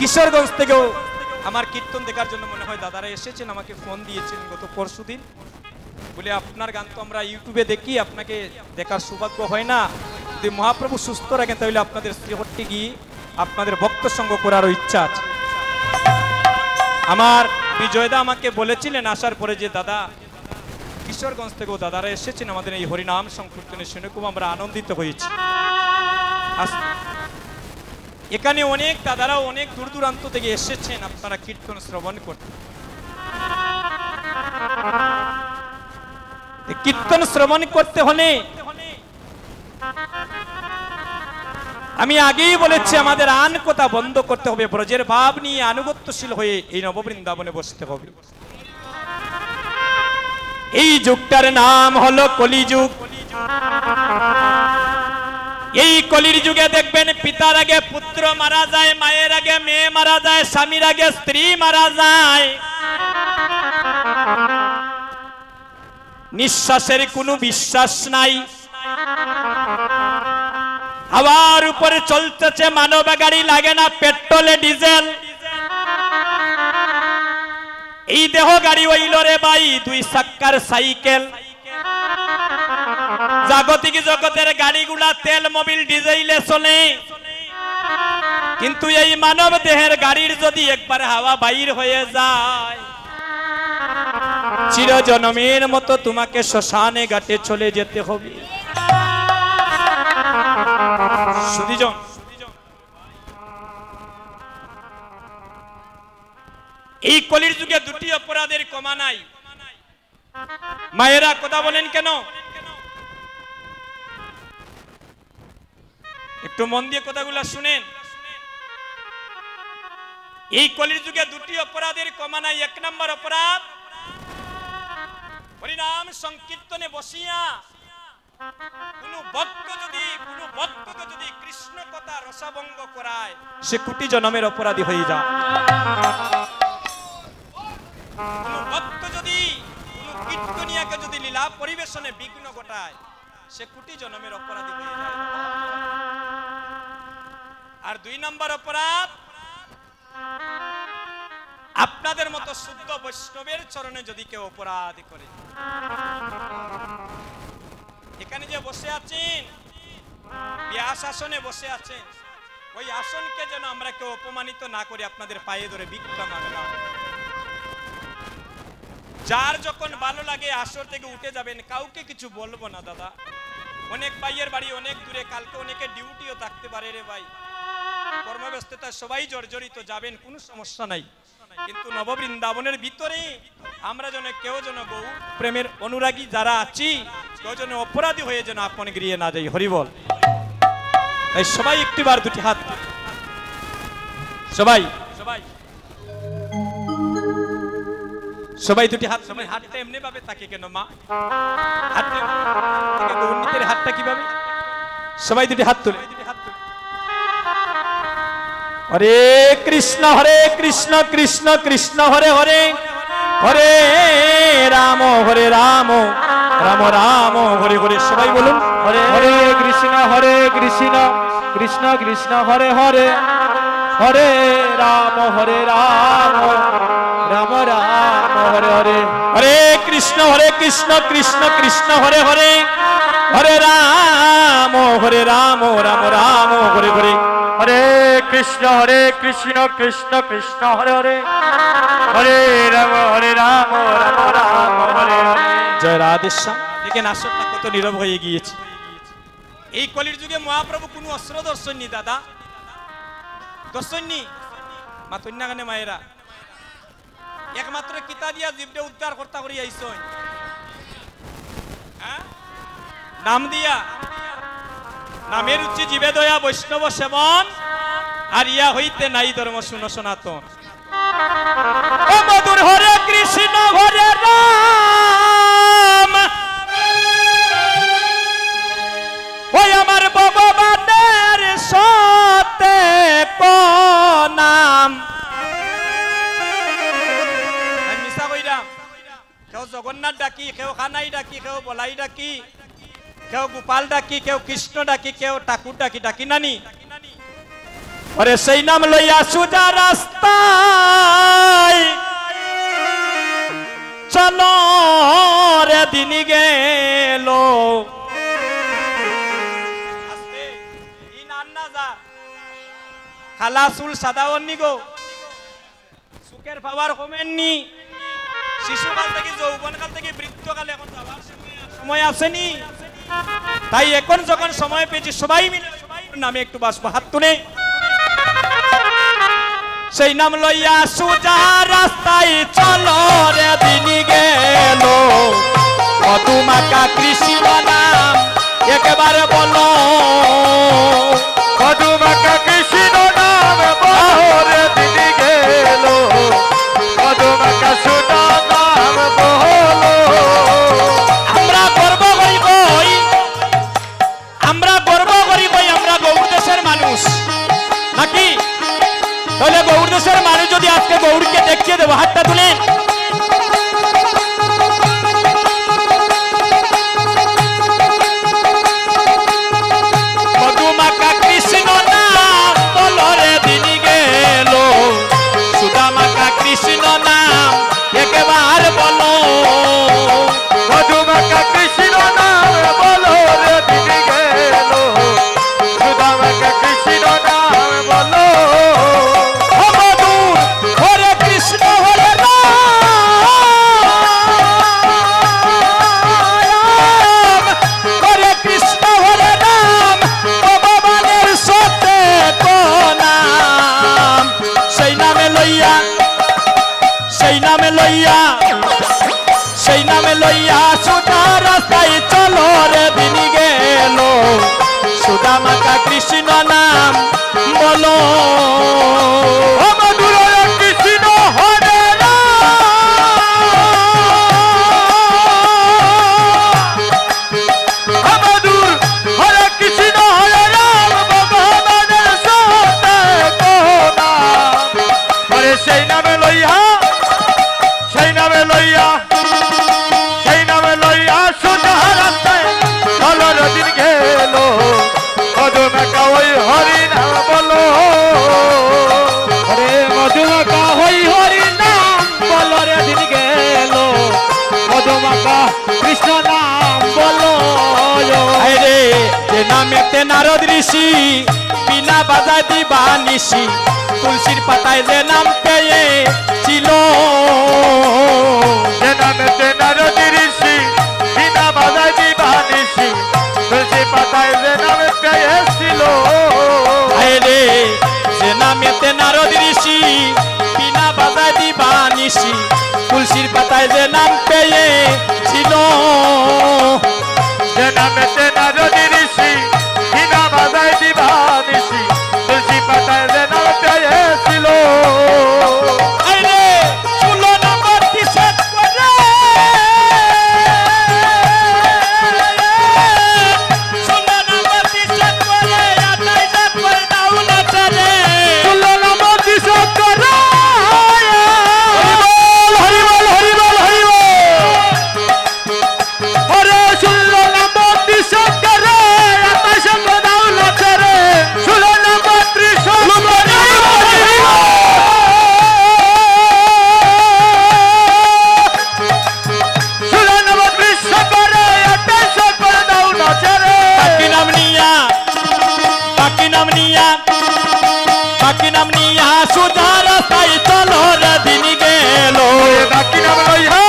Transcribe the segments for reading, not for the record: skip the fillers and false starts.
কিশোরগঞ্জ থেকেও আমার কীর্তন দেখার জন্য মনে হয় দাদারা এসেছেন, আমাকে ফোন দিয়েছেন গত পরশুদিন, বলে আপনার গান তো আমরা ইউটিউবে দেখি, আপনাকে দেখার সৌভাগ্য হয় না, যদি মহাপ্রভু সুস্থ রাখেন তাহলে আপনাদের শ্রীহট্টে গিয়ে আপনাদের ভক্ত সঙ্গ করারও ইচ্ছা আছে। আমার বিজয়দা আমাকে বলেছিলেন আসার পরে যে দাদা কিশোরগঞ্জ থেকেও দাদারা এসেছেন আমাদের এই হরিনাম সংকীর্তনে শুনে খুব আমরা আনন্দিত হয়েছি। এখানে অনেক দাদারাও অনেক দূর দূরান্ত থেকে এসেছেন আপনারা কীর্তন শ্রবণ করতে। কীর্তন শ্রবণ করতে হলে আমি আগেই বলেছি আমাদের আন কথা বন্ধ করতে হবে, ব্রজের ভাব নিয়ে আনুগত্যশীল হয়ে এই নববৃন্দাবনে বসতে হবে। এই যুগটার নাম হলো কলিযুগ। এই কলির যুগে দেখবেন পিতার আগে পুত্র মারা যায়, মায়ের আগে মেয়ে মারা যায়, স্বামীর আগে স্ত্রী মারা যায়, নিঃশ্বাসের কোনো বিশ্বাস নাই, হাওয়ার উপরে চলতেছে মানব গাড়ি, লাগে না পেট্রোলে ডিজেল। এই দেহ গাড়ি হইল রে ভাই দুই চাক্কার সাইকেল। জাগতিক জগতের গাড়িগুলা তেল মোবিল ডিজেলে চলে, কিন্তু এই মানব দেহের গাড়ির যদি একবার হাওয়া বাইর হয়ে যায় চিরজন্মের মতো তোমাকে শ্মশানে ঘাটে চলে যেতে হবে। সুধীজন, এই কলির যুগে দুটি অপরাধের কমা নাই। মায়েরা কথা বলেন কেন? একটু মন দিয়ে কথাগুলা শুনেন। এই কলির যুগে দুটি অপরাধের কমা নাই। এক নম্বর অপরাধ, হরিনাম সংকীর্তনে বসিয়া কোন ভক্তকে যদি কৃষ্ণ কথা রসভঙ্গ করায় সে কোটি জন্মের অপরাধী হয়ে যায়। কোন ভক্ত যদি কোন কীর্তনিয়াকে যদি লীলা পরিবেশনে বিঘ্ন ঘটায় সে কোটি জন্মের অপরাধী হয়ে যায়। আর দুই নম্বর অপরাধ, আপনাদের মতো শুদ্ধ বৈষ্ণবের চরণে যদি কেউ অপরাধ করে। এখানে যে বসে আছেন, ব্যাস আসনে বসে আছেন, ওই আসনকে যেন আমরা কেউ অপমানিত না করি, আপনাদের পায়ে ধরে ভিক্ষা মাগলাম। যার যখন ভালো লাগে আসর থেকে উঠে যাবেন, কাউকে কিছু বলবো না দাদা। অনেক ভাইয়ের বাড়ি অনেক দূরে, কালকে অনেকে ডিউটিও থাকতে পারে রে ভাই, কর্মব্যস্ততা সবাই জর্জরিত, যাবেন কোনো সমস্যা নাই, কিন্তু নববৃন্দাবনের ভিতরে আমরা যেন কেউ যেন গৌ প্রেমের অনুরাগী যারা আছি কেউ যেন অপরাধী হয়ে যেন আপন গৃহে না যাই। হরিবল। তাই সবাই একটিবার দুটি হাত, সবাই সবাই সবাই দুটি হাত। সবাই হাতটা এমনি ভাবে থাকে কেন মা? হাতের হাতটা কিভাবে? সবাই দুটি হাত তুলে। হরে কৃষ্ণ কৃষ্ণ কৃষ্ণ হরে হরে, হরে রাম রাম রাম হরে হরে। সবাই বলুন হরে কৃষ্ণ কৃষ্ণ কৃষ্ণ হরে হরে, হরে রাম রাম রাম হরে হরে। হরে কৃষ্ণ কৃষ্ণ কৃষ্ণ হরে হরে, হরে রাম রাম রাম হরে হরে। হরে কৃষ্ণ কৃষ্ণ কৃষ্ণ হরে হরে, হরে রাম রাম রাম হরে হরে। জয় রাধেশ্যাম। দেখেন আসরটা কত নীরব হয়ে গিয়েছে। এই কলির যুগে মহাপ্রভু কোনো অস্ত্র দর্শননি দাদা, দর্শননি মা তন্যাগানে মায়েরা, একমাত্র কিতা দিয়া জীবটা উদ্ধার কর্তা করি আইস, নাম দিয়া। নামের উচ্চি জীবে দয়া বৈষ্ণব সেবন, আর ইয়া হইতে নাই ধর্ম শুনো সনাতন। ও মধুর হরে কৃষ্ণ হরে রাম, ওই আমার ভগবানের সতে নাম। মিশা কইরাম, কেউ জগন্নাথ ডাকি, কেউ খানাই ডাকি, কেউ বলাই ডাকি, কেউ গোপাল ডাকি, কেউ কৃষ্ণ ডাকি, কেউ ঠাকুর ডাকি, ডাকি নানি। আরে সেই নাম লইয়া সুজা রাস্তায় চলো রে দিন গেল খালা চুল সাদা অন্নি গো সুখের পাওয়ার কমেননি শিশুকাল থেকে যৌবনকাল থেকে বৃদ্ধকাল এখন যাওয়ার সময় আসেনি তাই এখন যখন সময় পেয়েছি সবাই মিলে সবাই নামে একটু বাসবো হাত তুলে সেই নাম লইয়া সুজা রাস্তায় চলো রে দিন গেল মধুমাকা কৃষ্ণ নাম একবারে বলো মধুমাকা কৃষ্ণ নাম বলো রে দিন গেল মধুমাকা সুধা নাম বলো আমরা গর্ব করি বই আমরা গৌড় দেশের মানুষ নাকি তাহলে গৌড় দেশের মানুষ যদি আজকে গৌড়কে দেখিয়ে দেবো হাতটা তুলে মধুমাকা কৃষ্ণ নাম বলো রে দিন গেল সুদামাকা কৃষ্ণ নাম একবার বলো মধুমাকা কৃষ্ণ নাম বলো রে দিন গেল সুদামাকা কৃষ্ণ নাম বলো মধুর হরে কৃষ্ণ হরে রাম হরে কৃষ্ণ হরে রাম ভগবানের সত্যে নাম সেই নামে লইয়া সুধা রাস্তায় চলো রে দিন গেল সুদামাকা কৃষ্ণ নাম বলো মধুর কৃষ্ণ হরে মধুর হরে কৃষ্ণ হরে রাম ভগবানের সত্যে নাম হরে সেই নামে লইয়া সুধা রাস্তায় চলো রে দিন গেল মধুমাকা ওই হরি নাম বলো হরে মধুমাকা হই হরি নাম বলো রে দিন গেল মধুমাকা কৃষ্ণ নাম বলো রে যে নামেতে নারদ ঋষি বিনা বাজায় দিবা নিশি তুলসীর পাতায় যে নাম পেয়ে ছিল যে নামেতে নারদ ঋষি বিনা বাজায় দিবা নিশি তুলসী পাতায় যে নামে পেয়েছিল রে যে নামেতে নারদ ঋষি বিনা বাজায় দিবা নিশি তুলসীর পাতায় যে নাম পেয়ে ছিল যে নামেতে নারদ ঋষি বিনা বাজায় দিবা নিশি তুলসী পাতায় যে নাম পেয়েছিল আরে ষোলো নম্বর টি-শার্ট পরে ষোলো নম্বর টি-শার্ট পরে আটাই শার্ট পরে দাও না চলে 16 নম্বর টি-শার্ট পরে হরি বল হরি বল হরি বল হরে 16 নম্বর টি-শার্ট পরে আটাই শার্ট দাও না চলে 16 নম্বর টি-শার্ট পরে বাকি নাম নিয়া সুধা রাস্তায় চলো রে দিন গেল বাকি নাম লইয়া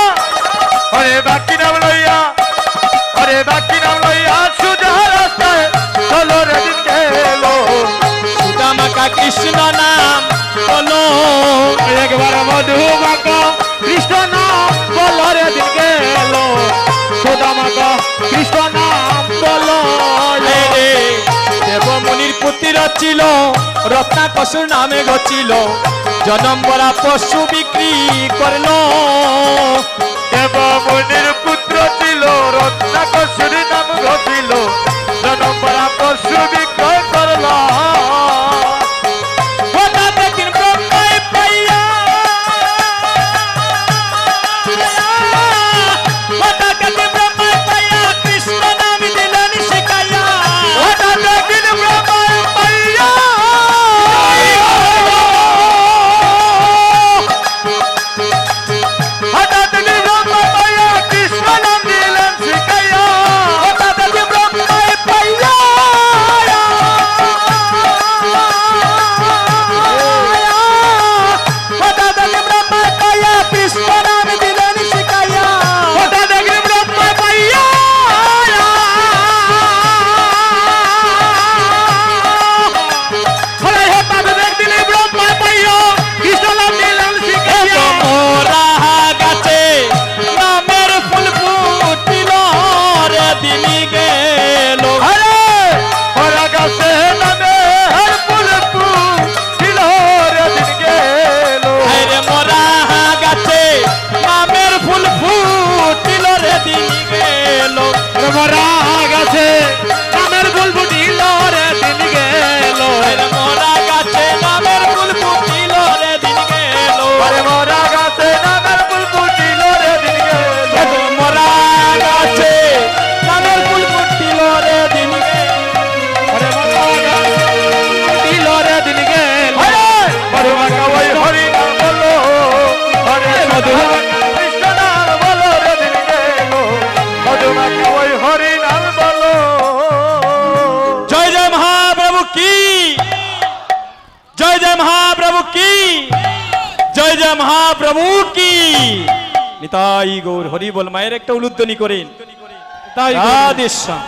হরে বাকি নাম লইয়া সুধা রাস্তায় চলো রে দিন গেল সুদামাকা কৃষ্ণ নাম বলো একবার মধুমাকা কৃষ্ণ নাম বলো রে দিন গেল সুদামাকা কৃষ্ণ নাম বলো রে দেবমুনির পুত্র ছিল রত্নাকসুর নামে গছিল জনম বরা পশু বিক্রি করলো দেবমুনির পুত্র ছিল রত্নাকসুর নাম ঘটিল জনম বরা পশু বিক্রয় করল হঠাৎ একদিন ব্রহ্মায় পাইয়া কৃষ্ণ নাম দিলেন শিখাইয়া হঠাৎ একদিন ব্রহ্মায় পাইয়া কি, জয় জয় মহাপ্রভু কি, জয় জয় মহাপ্রভু কি। নিতাই গৌর হরি বল। মায়ের একটা উলুধ্বনি করেন। তাই রাধে শ্যাম।